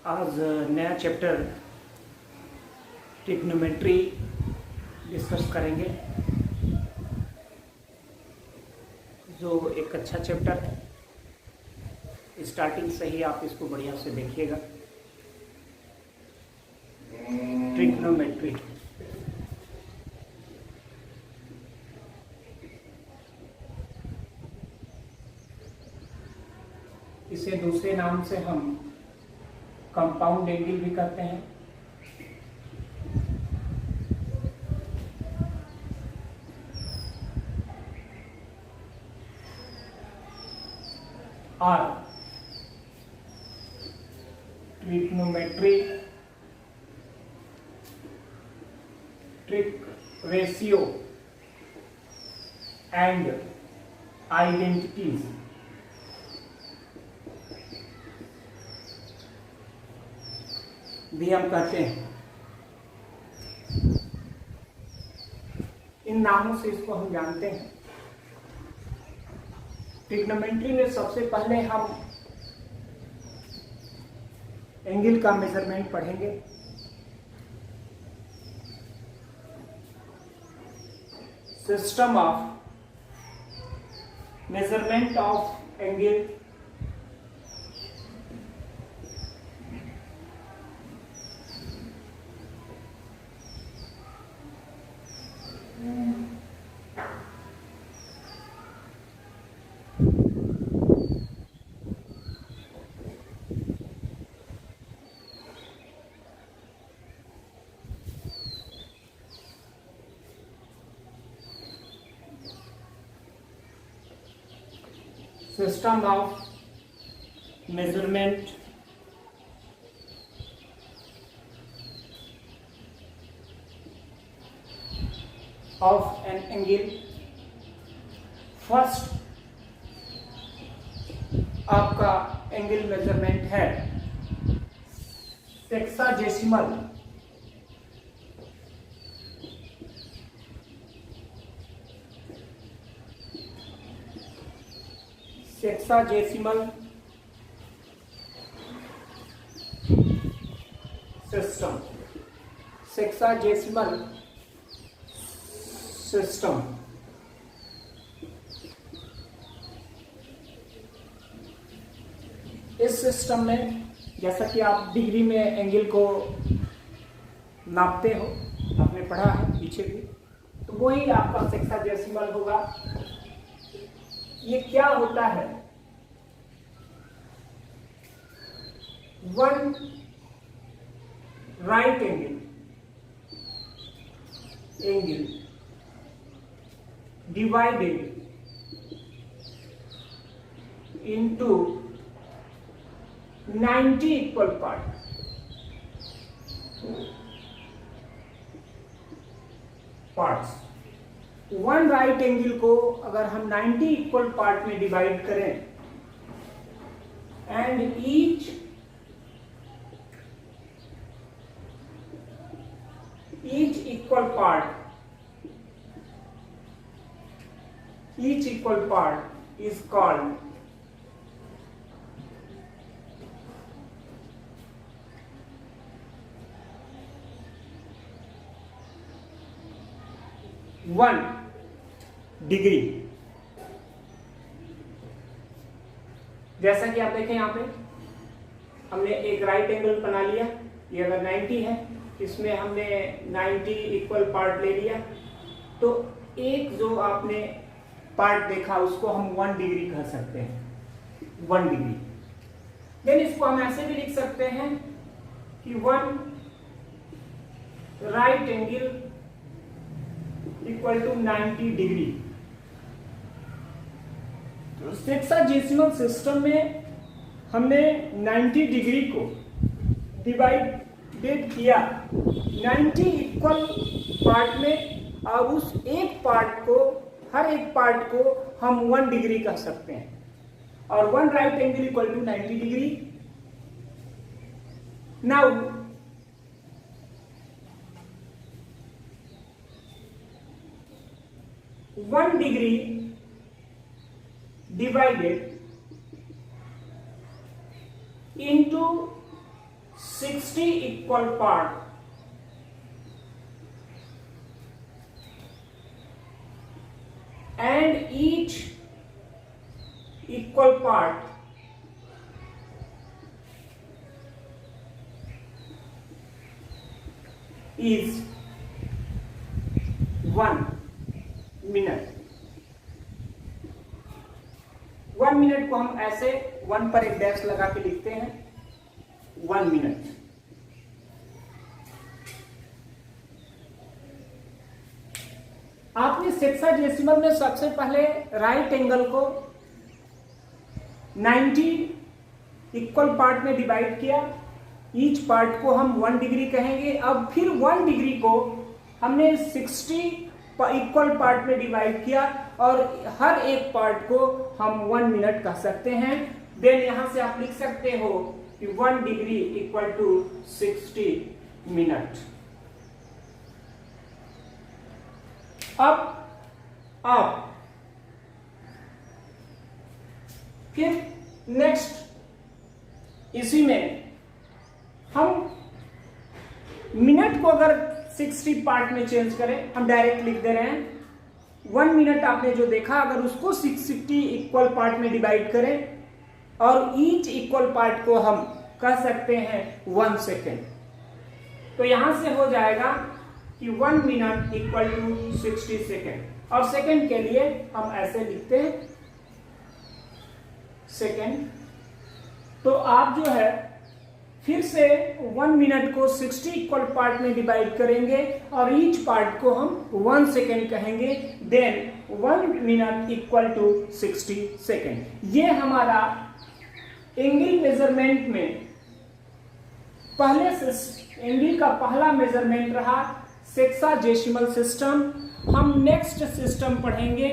आज नया chapter trigonometry discuss करेंगे, जो एक अच्छा चैप्टर है। स्टार्टिंग से ही आप इसको बढ़िया से देखिएगा। ट्रिग्नोमेट्री इसे दूसरे नाम से हम कंपाउंड एंगल भी कहते हैं। और trigonometry trick ratio and identities भी हम कहते हैं। इन नामों से इसको हम जानते हैं। ट्रिग्नोमेट्री में सबसे पहले हम एंगल का मेजरमेंट पढ़ेंगे। System of measurement of angle system of measurement of an angle। First आपका एंगल मेजरमेंट है सेक्साजेसिमल सिस्टम। सेक्साजेसिमल सिस्टम इस सिस्टम में जैसा कि आप डिग्री में एंगल को नापते हो, आपने पढ़ा है पीछे भी, तो वही आपका सेक्साजेसिमल होगा। ये क्या होता है? One right angle divided into 90 equal parts. One right angle को अगर हम 90 इक्वल पार्ट में डिवाइड करें and each equal part is called one degree. जैसा कि आप देखें, यहां पे हमने एक राइट एंगल बना लिया। ये अगर 90 है, इसमें हमने 90 इक्वल पार्ट ले लिया, तो एक जो आपने पार्ट देखा उसको हम 1 डिग्री कह सकते हैं। 1 डिग्री। देन इसको हम ऐसे भी लिख सकते हैं कि one right angle equal to 90 degree. तो सेक्साजेसिमल सिस्टम में हमने 90 डिग्री को डिवाइडेड किया 90 इक्वल पार्ट में, और उस एक पार्ट को, हर एक पार्ट को हम 1 डिग्री कह सकते हैं। और one right angle equal to 90 degree. Now one degree divided into 60 equal part and each equal part is 1 minute। 1 minute को हम ऐसे 1 पर एक डैश लगा के लिखते हैं, 1 मिनट। आपने सेक्साडेसिमल में सबसे पहले राइट एंगल को 90 इक्वल पार्ट में डिवाइड किया, ईच पार्ट को हम 1 डिग्री कहेंगे। अब फिर 1 डिग्री को हमने 60 इक्वल पार्ट में डिवाइड किया और हर एक पार्ट को हम 1 मिनट कह सकते हैं। देन यहां से आप लिख सकते हो कि 1 डिग्री इक्वल टू 60 मिनट। अब फिर नेक्स्ट इसी में हम मिनट को अगर 60 पार्ट में चेंज करें, हम डायरेक्ट लिख दे रहे हैं 1 मिनट आपने जो देखा, अगर उसको 60 इक्वल पार्ट में डिवाइड करें और ईच इक्वल पार्ट को हम कह सकते हैं 1 सेकेंड, तो यहां से हो जाएगा कि 1 मिनट इक्वल टू 60 सेकेंड। और सेकेंड के लिए हम ऐसे लिखते हैं सेकेंड। तो आप जो है फिर से 1 मिनट को 60 इक्वल पार्ट में डिवाइड करेंगे और ईच पार्ट को हम 1 सेकेंड कहेंगे। Then 1 minute equal to 60 second. ये हमारा एंगल मेजरमेंट में पहले एंगल का पहला मेजरमेंट रहा सेक्साडेसिमल सिस्टम। हम नेक्स्ट सिस्टम पढ़ेंगे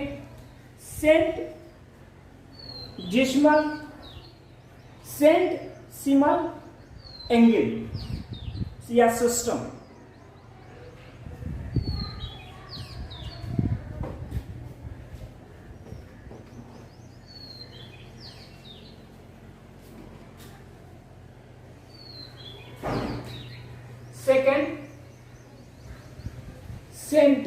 सेंटसिमल एंगल या सिस्टम। Second cent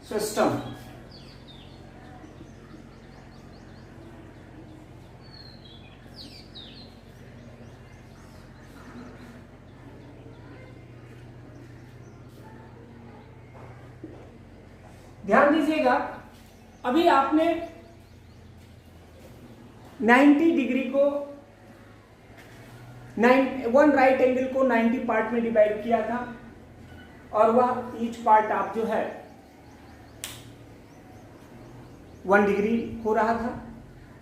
system. ध्यान दीजिएगा, अभी आपने 90 डिग्री को 1 राइट एंगल को 90 पार्ट में डिवाइड किया था और वह ईच पार्ट आप जो है 1 डिग्री हो रहा था।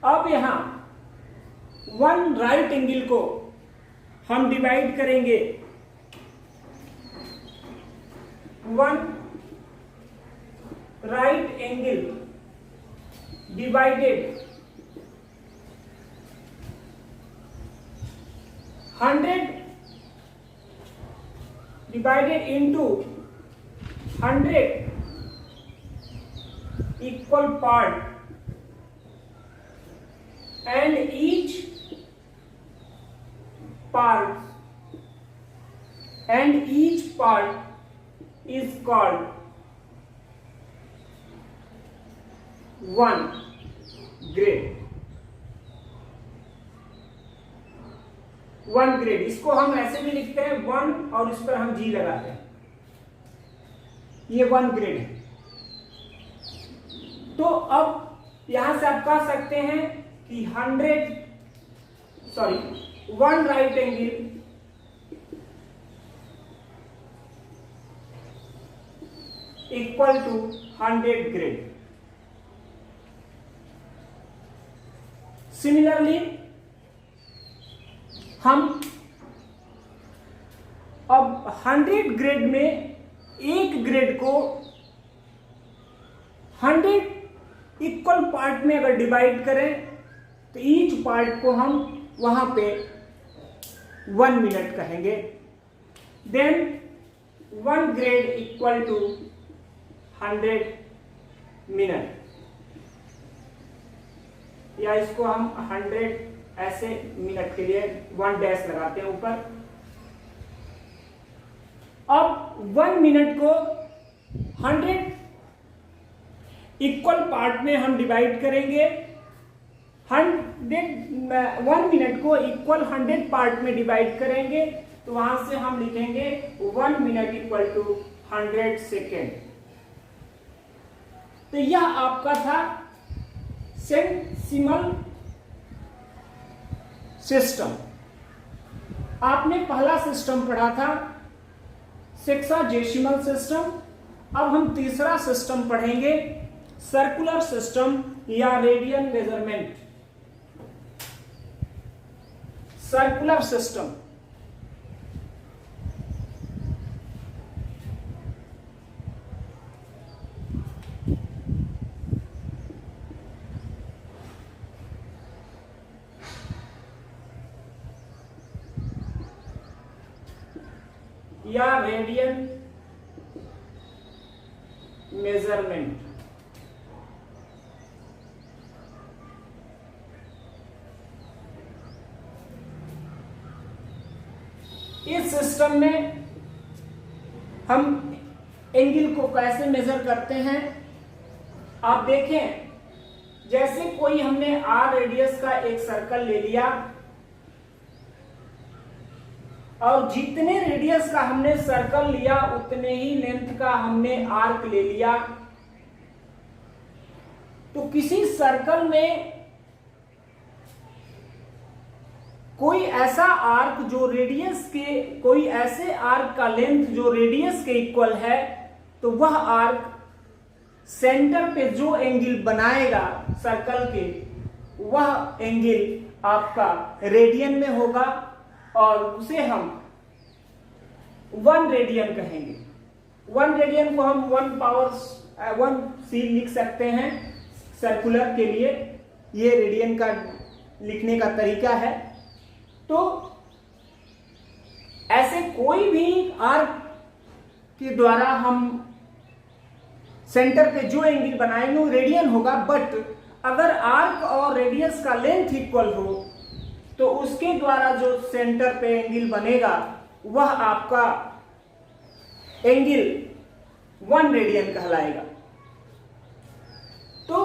अब यहां 1 राइट एंगल को हम डिवाइड करेंगे 1 right angle divided 100 divided into 100 equal part and each part is called 1 grade। 1 grade, इसको हम ऐसे भी लिखते हैं 1 और इस पर हम जी लगाते हैं, ये 1 ग्रेड है। तो अब यहां से आप कह सकते हैं कि 1 right angle equal to 100 grade. Similarly हम अब 100 ग्रेड में एक ग्रेड को 100 इक्वल पार्ट में अगर डिवाइड करें तो ईच पार्ट को हम वहां पे 1 मिनट कहेंगे। Then 1 grade equal to 100 minute, या इसको हम 100 ऐसे मिनट के लिए 1 डैश लगाते हैं ऊपर। अब 1 मिनट को 100 इक्वल पार्ट में हम डिवाइड करेंगे। 1 मिनट को इक्वल 100 पार्ट में डिवाइड करेंगे, तो वहां से हम लिखेंगे 1 मिनट इक्वल टू 100 सेकेंड। तो यह आपका था सेंटिसिमल सिस्टम। आपने पहला सिस्टम पढ़ा था सेक्साजेसिमल सिस्टम। अब हम तीसरा सिस्टम पढ़ेंगे, सर्कुलर सिस्टम या रेडियन मेजरमेंट। सर्कुलर सिस्टम या रेडियन मेजरमेंट। इस सिस्टम में हम एंगल को कैसे मेजर करते हैं, आप देखें, जैसे कोई हमने आर रेडियस का एक सर्कल ले लिया और जितने रेडियस का हमने सर्कल लिया उतने ही लेंथ का हमने आर्क ले लिया। तो किसी सर्कल में कोई ऐसा आर्क जो रेडियस के, कोई ऐसे आर्क का लेंथ जो रेडियस के इक्वल है, तो वह आर्क सेंटर पे जो एंगल बनाएगा सर्कल के, वह एंगल आपका रेडियन में होगा और उसे हम 1 रेडियन कहेंगे। 1 रेडियन को हम 1/1c लिख सकते हैं सर्कुलर के लिए। ये रेडियन का लिखने का तरीका है। तो ऐसे कोई भी आर्क के द्वारा हम सेंटर पे जो एंगल बनाएंगे वो रेडियन होगा। बट अगर आर्क और रेडियस का लेंथ इक्वल हो तो उसके द्वारा जो सेंटर पे एंगल बनेगा वह आपका एंगल 1 रेडियन कहलाएगा। तो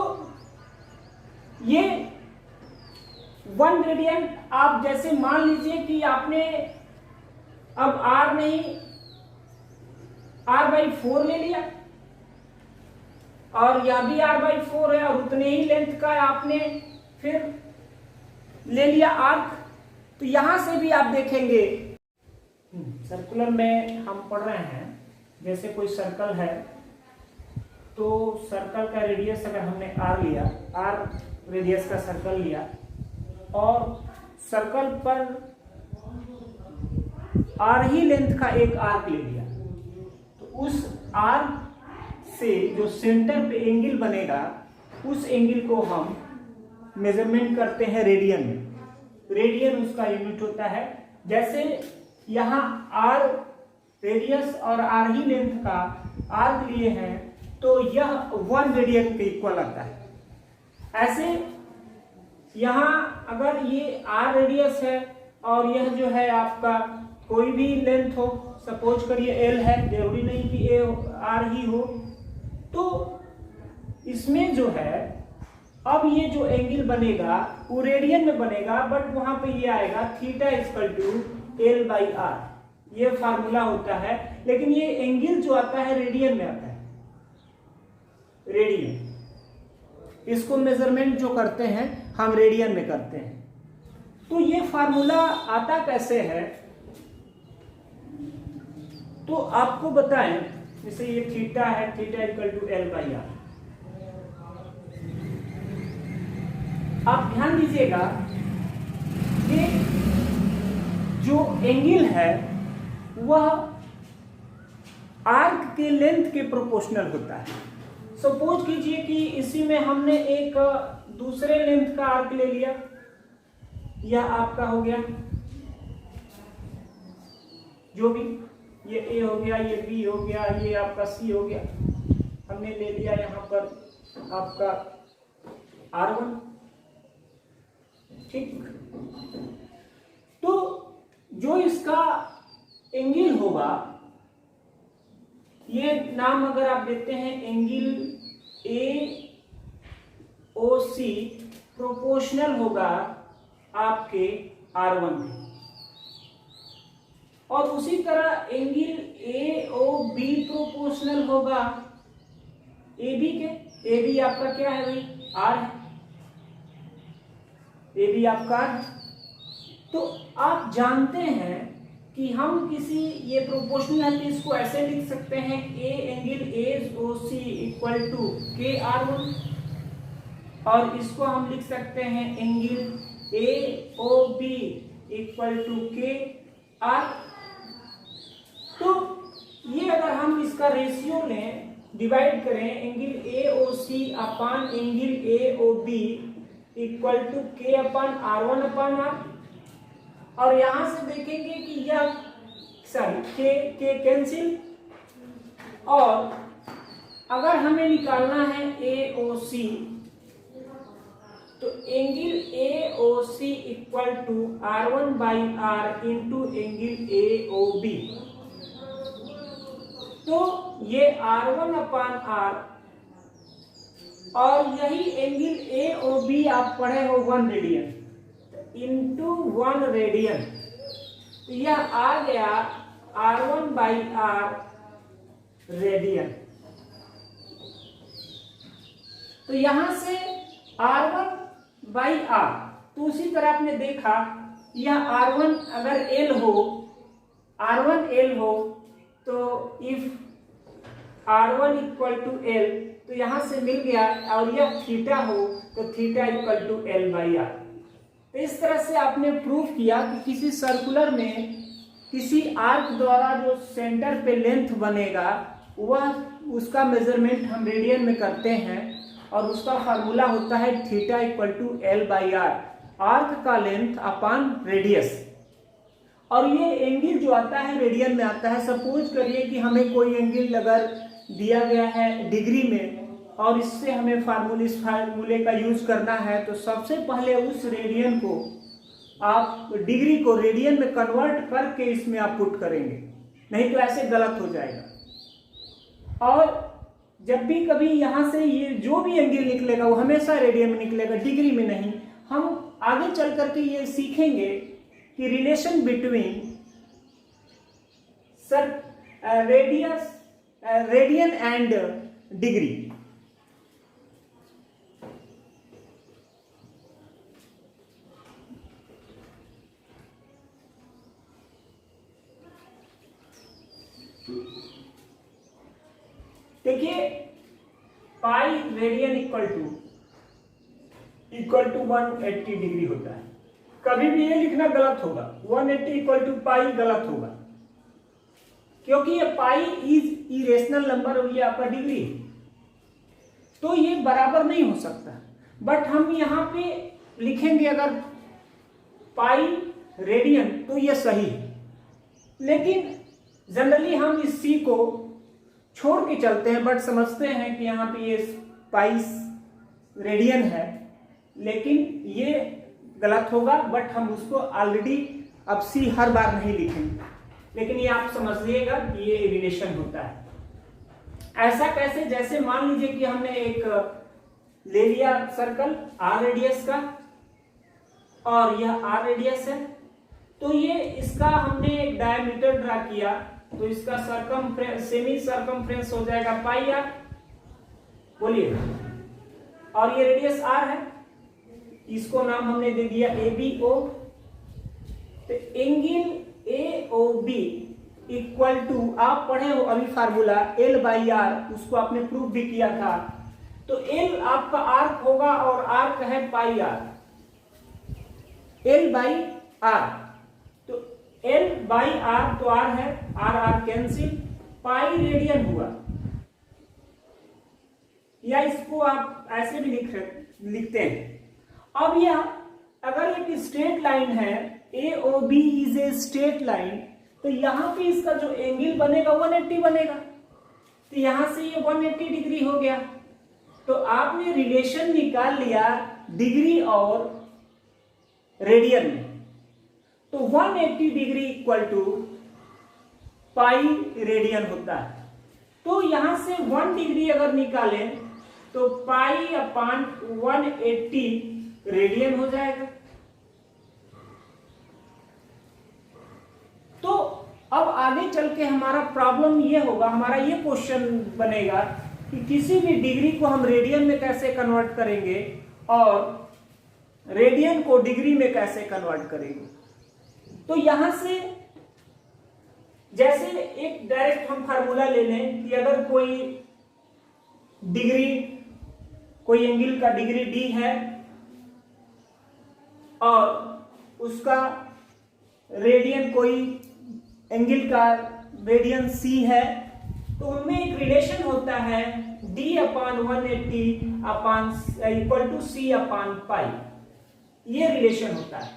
ये 1 रेडियन, आप जैसे मान लीजिए कि आपने अब r नहीं r/4 ले लिया और यह भी r/4 है और उतने ही लेंथ का आपने फिर ले लिया आर्क। तो यहां से भी आप देखेंगे सर्कुलर में हम पढ़ रहे हैं, जैसे कोई सर्कल है तो सर्कल का रेडियस अगर हमने r लिया, r रेडियस का सर्कल लिया और सर्कल पर r ही लेंथ का एक आर्क ले लिया, तो उस आर्क से जो सेंटर पे एंगल बनेगा उस एंगल को हम मेजरमेंट करते हैं रेडियन में। रेडियन उसका यूनिट होता है। जैसे यहाँ r रेडियस और r ही लेंथ का आर्क लिए हैं तो यह 1 रेडियन के इक्वल आता है। ऐसे यहाँ अगर ये r रेडियस है और यह जो है आपका कोई भी लेंथ हो, सपोज करिए l है, जरूरी नहीं कि r ही हो, तो इसमें जो है अब ये जो एंगल बनेगा वो रेडियन में बनेगा, बट वहां पे ये आएगा θ=L/r, ये फार्मूला होता है। लेकिन ये एंगल जो आता है रेडियन में आता है, रेडियन। इसको मेजरमेंट जो करते हैं हम रेडियन में करते हैं। तो ये फार्मूला आता कैसे है, तो आपको बताएं, जैसे ये थीटा है, θ=L/r। आप ध्यान दीजिएगा कि जो एंगल है वह आर्क के लेंथ के प्रोपोर्शनल होता है। सपोज कीजिए कि इसी में हमने एक दूसरे लेंथ का आर्क ले लिया, यह आपका हो गया जो भी, ये ए हो गया, ये बी हो गया, ये आपका सी हो गया। हमने ले लिया यहाँ पर आपका R1, ठीक। तो जो इसका एंगल होगा, ये नाम अगर आप देते हैं एंगल AOC प्रोपोर्शनल होगा आपके R1 में, और उसी तरह एंगल AOB प्रोपोर्शनल होगा AB के। AB आपका क्या है भाई, R है, AB आपका R है। तो आप जानते हैं कि हम किसी ये प्रोपोर्शनल है तो इसको ऐसे लिख सकते हैं A angle AOC equal to KR1, और इसको हम लिख सकते हैं angle AOB equal to KR। तो ये अगर हम इसका रेशियो लें, डिवाइड करें, angle AOC upon angle AOB equal to K upon R1 upon R, और यहां से देखेंगे कि यह के कैंसिल, और अगर हमें निकालना है AOC तो angle AOC equal to R1 by R into angle AOB। तो ये R1 अपान R, और यही एंगल AOB आप पढ़े हो 1 रेडियन इंटू 1 रेडियन, तो यह आ गया R1 बाई R रेडियन। तो यहां से R1 बाई R, तो उसी तरह आपने देखा यह R1 अगर L हो, R1 L हो, तो if R1 equal to L, तो यहां से मिल गया, और यह थीटा हो तो theta equal to L by R। तो इस तरह से आपने प्रूव किया कि किसी सर्कुलर में किसी आर्क द्वारा जो सेंटर पे लेंथ बनेगा, वह उसका मेजरमेंट हम रेडियन में करते हैं, और उसका फार्मूला होता है theta equal to L by R, arc का लेंथ अपान रेडियस। और ये एंगल जो आता है रेडियन में आता है। सपोज करिए कि हमें कोई एंगल अगर दिया गया है डिग्री में, और इससे हमें इस फार्मूले का यूज करना है, तो सबसे पहले उस रेडियन को आप डिग्री को रेडियन में कन्वर्ट करके इसमें आप पुट करेंगे, नहीं तो ऐसे गलत हो जाएगा। और जब भी कभी यहाँ से ये जो भी एंगल निकलेगा वो हमेशा रेडियन में निकलेगा, डिग्री में नहीं। हम आगे चल करके ये सीखेंगे कि relation between radian and degree. देखिए pi radian equal to 180 degree होता है। कभी भी ये लिखना गलत होगा, 180 इक्वल टू पाई गलत होगा, क्योंकि ये पाई इज इरेशनल नंबर और ये आपका डिग्री, तो ये बराबर नहीं हो सकता। बट हम यहाँ पे लिखेंगे अगर पाई रेडियन तो ये सही है, लेकिन जनरली हम इस सी को छोड़ के चलते हैं, बट समझते हैं कि यहाँ पे ये पाई रेडियन है, लेकिन ये गलत होगा। बट हम उसको ऑलरेडी अब सी हर बार नहीं लिखेंगे, लेकिन ये आप समझिएगा कि ये रिलेशन होता है। ऐसा कैसे, जैसे मान लीजिए कि हमने एक ले लिया सर्कल आर रेडियस का, और यह आर रेडियस है, तो ये इसका हमने एक डायमीटर ड्रा किया, तो इसका सेमी सरकमफ्रेंस हो जाएगा पाई आर, बोलिए, और ये रेडियस आर है, इसको नाम हमने दे दिया ABO। तो एंगल AOB इक्वल टू, आप पढ़े हो अभी फार्मूला L बाई R, उसको आपने प्रूव भी किया था। तो L आपका आर्क होगा और आर्क है पाई R, L बाई R, तो L बाई R तो R है, R कैंसिल, पाई रेडियन हुआ, या इसको आप ऐसे भी लिखते हैं। अब यह अगर एक स्ट्रेट लाइन है, AOB is a straight line, तो यहाँ पे इसका जो एंगल बनेगा 180 बनेगा। तो यहाँ से ये 180 डिग्री हो गया। तो आपने रिलेशन निकाल लिया डिग्री और रेडियन में। तो 180 degree equal to pi radian होता है। तो यहां से 1 डिग्री अगर निकालें तो पाई अपान 180 रेडियन हो जाएगा। तो अब आगे चल के हमारा प्रॉब्लम ये होगा, हमारा ये क्वेश्चन बनेगा कि किसी भी डिग्री को हम रेडियन में कैसे कन्वर्ट करेंगे और रेडियन को डिग्री में कैसे कन्वर्ट करेंगे। तो यहां से जैसे एक डायरेक्ट हम फार्मूला ले लें कि अगर कोई डिग्री, कोई एंगल का डिग्री डी है और उसका रेडियन, कोई एंगल का रेडियन सी है, तो उनमें एक रिलेशन होता है d upon 180 upon equal to C upon pi. ये रिलेशन होता है।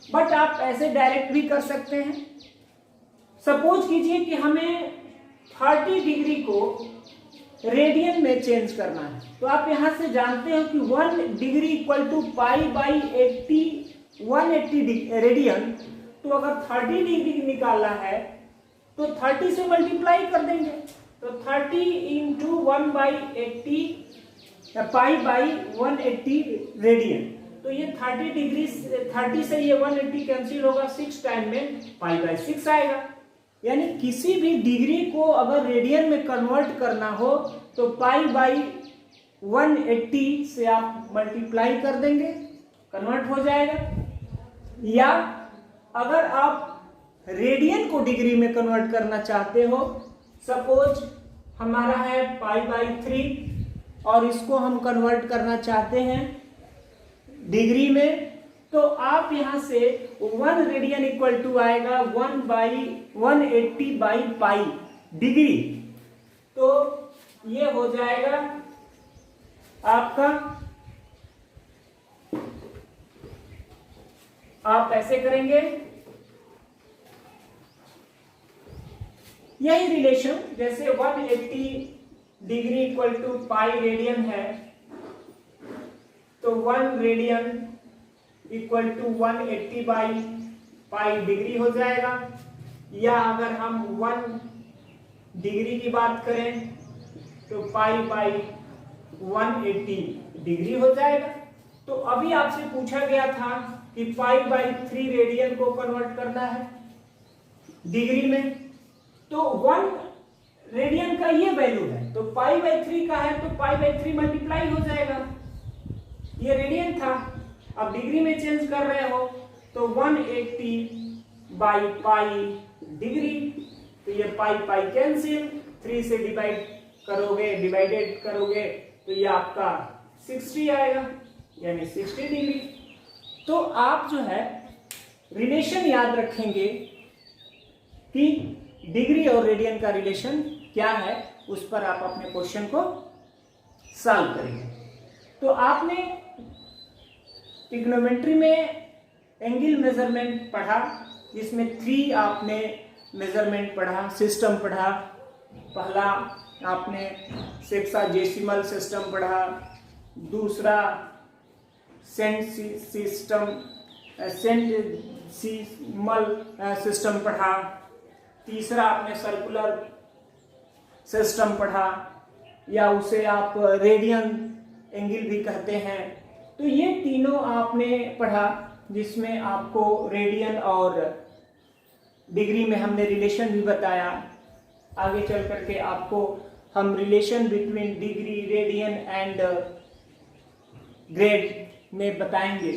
बट आप ऐसे डायरेक्ट भी कर सकते हैं। सपोज कीजिए कि हमें 30 डिग्री को रेडियन में चेंज करना है। तो आप यहां से जानते हो कि 1 degree equal to pi by 180 radian. तो अगर 30 डिग्री निकालना है तो 30 से मल्टीप्लाई कर देंगे। तो 30 इंटू 1/80 पाई बाई 180 रेडियन। तो ये 30 डिग्री, 30 से ये 180 कैंसिल होगा, 6 टाइम में पाई बाई 6 आएगा। यानी किसी भी डिग्री को अगर रेडियन में कन्वर्ट करना हो तो पाई बाई 180 से आप मल्टीप्लाई कर देंगे, कन्वर्ट हो जाएगा। या अगर आप रेडियन को डिग्री में कन्वर्ट करना चाहते हो, सपोज हमारा है पाई बाई 3 और इसको हम कन्वर्ट करना चाहते हैं डिग्री में, तो आप यहां से 1 रेडियन इक्वल टू आएगा 1/180 बाई पाई डिग्री। तो ये हो जाएगा आपका, आप ऐसे करेंगे यही रिलेशन, जैसे 180 degree equal to pi radian है तो 1 radian equal to 180 by pi degree हो जाएगा। या अगर हम 1 डिग्री की बात करें तो पाई बाई 180 डिग्री हो जाएगा। तो अभी आपसे पूछा गया था कि पाई बाई 3 रेडियन को कन्वर्ट करना है डिग्री में, तो 1 रेडियन का ये वैल्यू है, तो पाई बाई 3 का है तो पाई बाई 3 मल्टीप्लाई हो जाएगा। ये रेडियन था, अब डिग्री में चेंज कर रहे हो तो 180 बाई पाई डिग्री। तो ये पाई पाई कैंसिल, 3 से डिवाइडेड करोगे तो ये आपका 60 आएगा, यानी 60 डिग्री। तो आप जो है रिलेशन याद रखेंगे कि डिग्री और रेडियन का रिलेशन क्या है, उस पर आप अपने क्वेश्चन को सॉल्व करेंगे। तो आपने ट्रिग्नोमेट्री में एंगल मेजरमेंट पढ़ा, जिसमें 3 आपने मेजरमेंट पढ़ा, सिस्टम पढ़ा। पहला आपने सेक्साजेसिमल सिस्टम पढ़ा, दूसरा सेंटिसिमल सिस्टम पढ़ा, तीसरा आपने सर्कुलर सिस्टम पढ़ा, या उसे आप रेडियन एंगल भी कहते हैं। तो ये तीनों आपने पढ़ा, जिसमें आपको रेडियन और डिग्री में हमने रिलेशन भी बताया। आगे चल करके आपको हम relation between degree, radian and grade में बताएंगे।